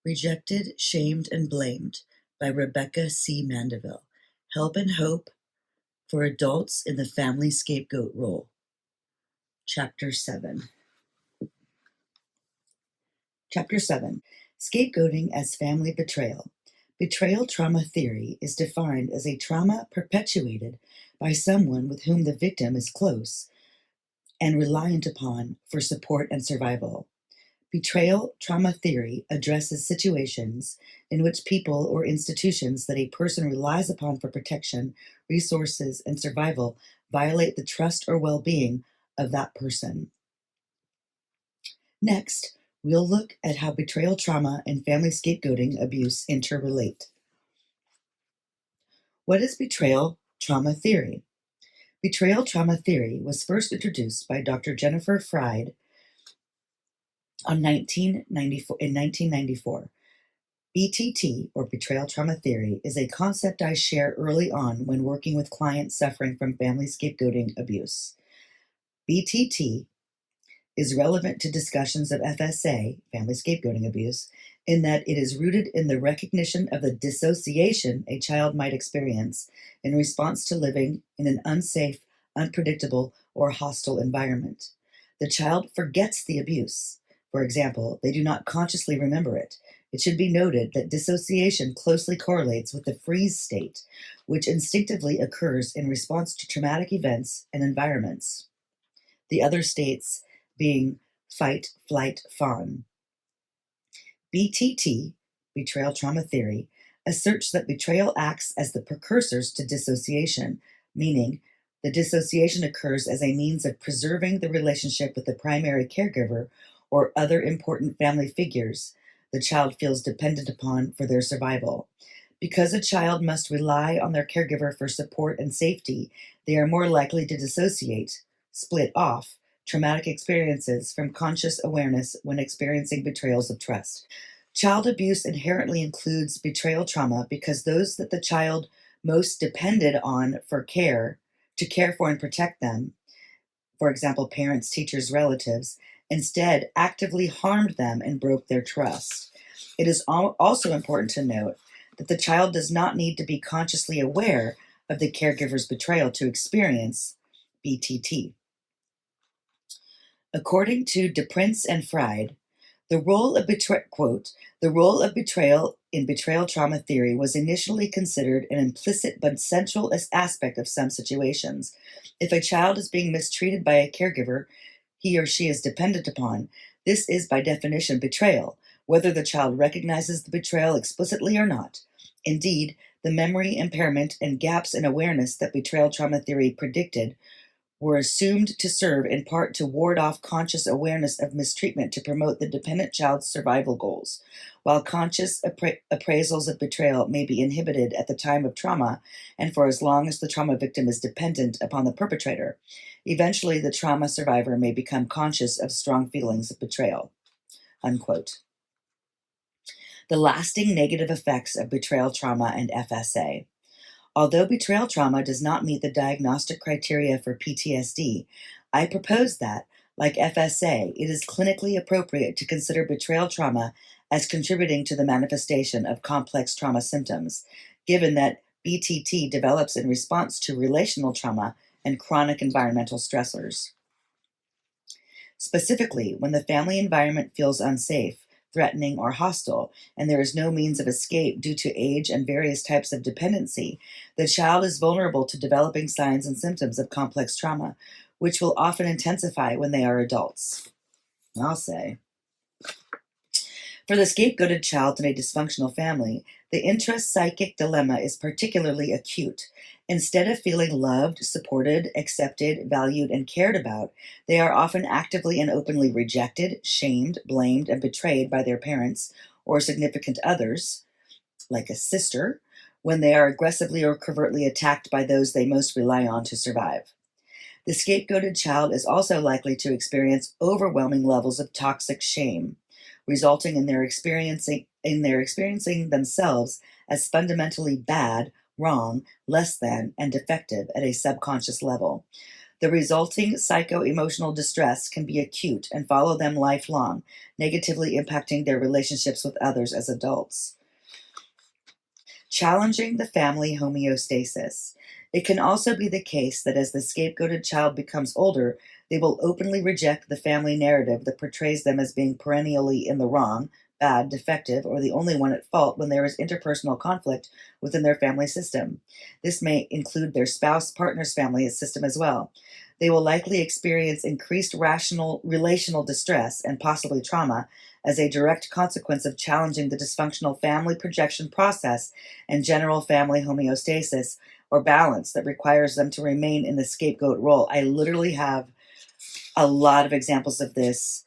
Rejected, Shamed, and Blamed by Rebecca C. Mandeville. Help and Hope for Adults in the Family Scapegoat Role. Chapter 7. Chapter 7. Scapegoating as Family Betrayal. Betrayal trauma theory is defined as a trauma perpetuated by someone with whom the victim is close and reliant upon for support and survival. Betrayal trauma theory addresses situations in which people or institutions that a person relies upon for protection, resources, and survival violate the trust or well-being of that person. Next, we'll look at how betrayal trauma and family scapegoating abuse interrelate. What is betrayal trauma theory? Betrayal trauma theory was first introduced by Dr. Jennifer Fried in 1994. BTT, or Betrayal Trauma Theory, is a concept I share early on when working with clients suffering from family scapegoating abuse. BTT is relevant to discussions of FSA, family scapegoating abuse, in that it is rooted in the recognition of the dissociation a child might experience in response to living in an unsafe, unpredictable, or hostile environment. The child forgets the abuse. For example, they do not consciously remember it. It should be noted that dissociation closely correlates with the freeze state, which instinctively occurs in response to traumatic events and environments. The other states being fight, flight, fawn. BTT, Betrayal Trauma Theory, asserts that betrayal acts as the precursors to dissociation, meaning the dissociation occurs as a means of preserving the relationship with the primary caregiver or other important family figures the child feels dependent upon for their survival. Because a child must rely on their caregiver for support and safety, they are more likely to dissociate, split off, traumatic experiences from conscious awareness when experiencing betrayals of trust. Child abuse inherently includes betrayal trauma because those that the child most depended on to care for and protect them, for example, parents, teachers, relatives, instead actively harmed them and broke their trust. It is also important to note that the child does not need to be consciously aware of the caregiver's betrayal to experience BTT. According to DePrince and Fried, the role of betrayal in betrayal trauma theory was initially considered an implicit but central aspect of some situations. If a child is being mistreated by a caregiver he or she is dependent upon, this is by definition betrayal, whether the child recognizes the betrayal explicitly or not. Indeed, the memory impairment and gaps in awareness that betrayal trauma theory predicted were assumed to serve in part to ward off conscious awareness of mistreatment to promote the dependent child's survival goals. While conscious appraisals of betrayal may be inhibited at the time of trauma and for as long as the trauma victim is dependent upon the perpetrator, eventually the trauma survivor may become conscious of strong feelings of betrayal. Unquote. The lasting negative effects of betrayal trauma and FSA. Although betrayal trauma does not meet the diagnostic criteria for PTSD, I propose that, like FSA, it is clinically appropriate to consider betrayal trauma as contributing to the manifestation of complex trauma symptoms, given that BTT develops in response to relational trauma and chronic environmental stressors. Specifically, when the family environment feels unsafe, threatening, or hostile, and there is no means of escape due to age and various types of dependency, the child is vulnerable to developing signs and symptoms of complex trauma, which will often intensify when they are adults. I'll say. For the scapegoated child in a dysfunctional family, the intrapsychic dilemma is particularly acute. Instead of feeling loved, supported, accepted, valued, and cared about, they are often actively and openly rejected, shamed, blamed, and betrayed by their parents or significant others, like a sister, when they are aggressively or covertly attacked by those they most rely on to survive. The scapegoated child is also likely to experience overwhelming levels of toxic shame, resulting in their experiencing themselves as fundamentally bad, wrong, less than, and defective at a subconscious level. The resulting psycho-emotional distress can be acute and follow them lifelong, negatively impacting their relationships with others as adults. Challenging the family homeostasis. It can also be the case that as the scapegoated child becomes older, they will openly reject the family narrative that portrays them as being perennially in the wrong, bad, defective, or the only one at fault when there is interpersonal conflict within their family system. This may include their spouse partner's family system as well. They will likely experience increased rational relational distress and possibly trauma as a direct consequence of challenging the dysfunctional family projection process and general family homeostasis or balance that requires them to remain in the scapegoat role. I literally have a lot of examples of this,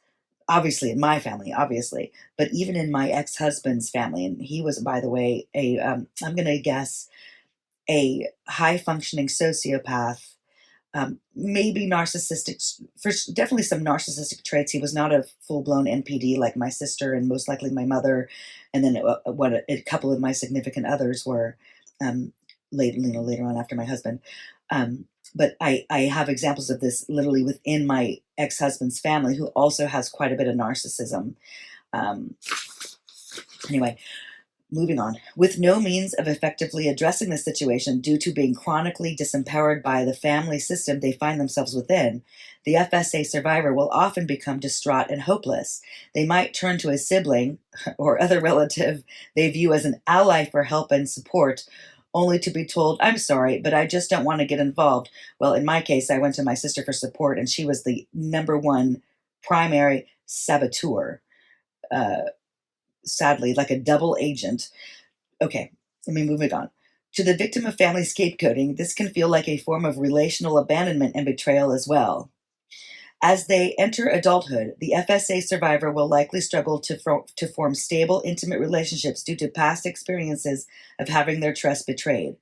obviously in my family, obviously, but even in my ex-husband's family. And he was, by the way, I'm going to guess, a high functioning sociopath, maybe narcissistic, definitely some narcissistic traits. He was not a full blown NPD like my sister and most likely my mother, and then what a couple of my significant others were, later on after my husband. But I have examples of this literally within my ex husband's family, who also has quite a bit of narcissism. Um, anyway, moving on. With no means of effectively addressing the situation due to being chronically disempowered by the family system they find themselves within, the FSA survivor will often become distraught and hopeless. They might turn to a sibling or other relative they view as an ally for help and support, only to be told, "I'm sorry, but I just don't want to get involved." Well, in my case, I went to my sister for support, and she was the number one primary saboteur. Uh, Sadly, like a double agent. Okay, let me move it on. To the victim of family scapegoating, this can feel like a form of relational abandonment and betrayal as well. As they enter adulthood, the FSA survivor will likely struggle to form stable, intimate relationships due to past experiences of having their trust betrayed.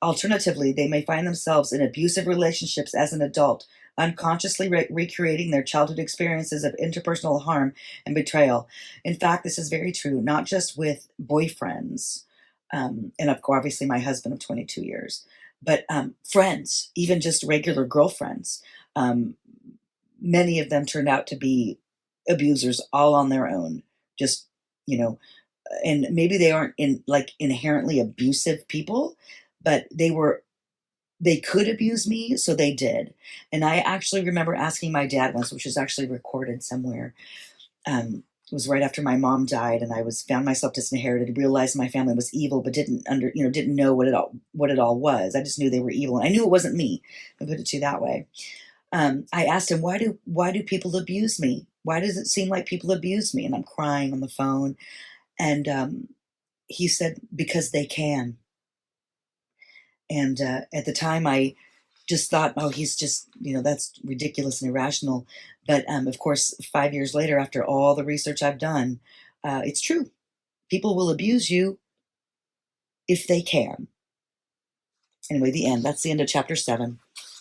Alternatively, they may find themselves in abusive relationships as an adult, unconsciously recreating their childhood experiences of interpersonal harm and betrayal. In fact, this is very true, not just with boyfriends, and of course, obviously, my husband of 22 years, but friends, even just regular girlfriends. Um, Many of them turned out to be abusers all on their own. Just, you know, and maybe they aren't in like inherently abusive people, but they could abuse me, so they did. And I actually remember asking my dad once, which is actually recorded somewhere. It was right after my mom died, and I was found myself disinherited, realized my family was evil, but didn't know what it all was. I just knew they were evil, and I knew it wasn't me. I put it to you that way. I asked him, why do people abuse me? Why does it seem like people abuse me? And I'm crying on the phone. And he said, because they can. And at the time, I just thought, oh, he's just, that's ridiculous and irrational. But of course, 5 years later, after all the research I've done, it's true. People will abuse you if they can. Anyway, the end. That's the end of chapter 7.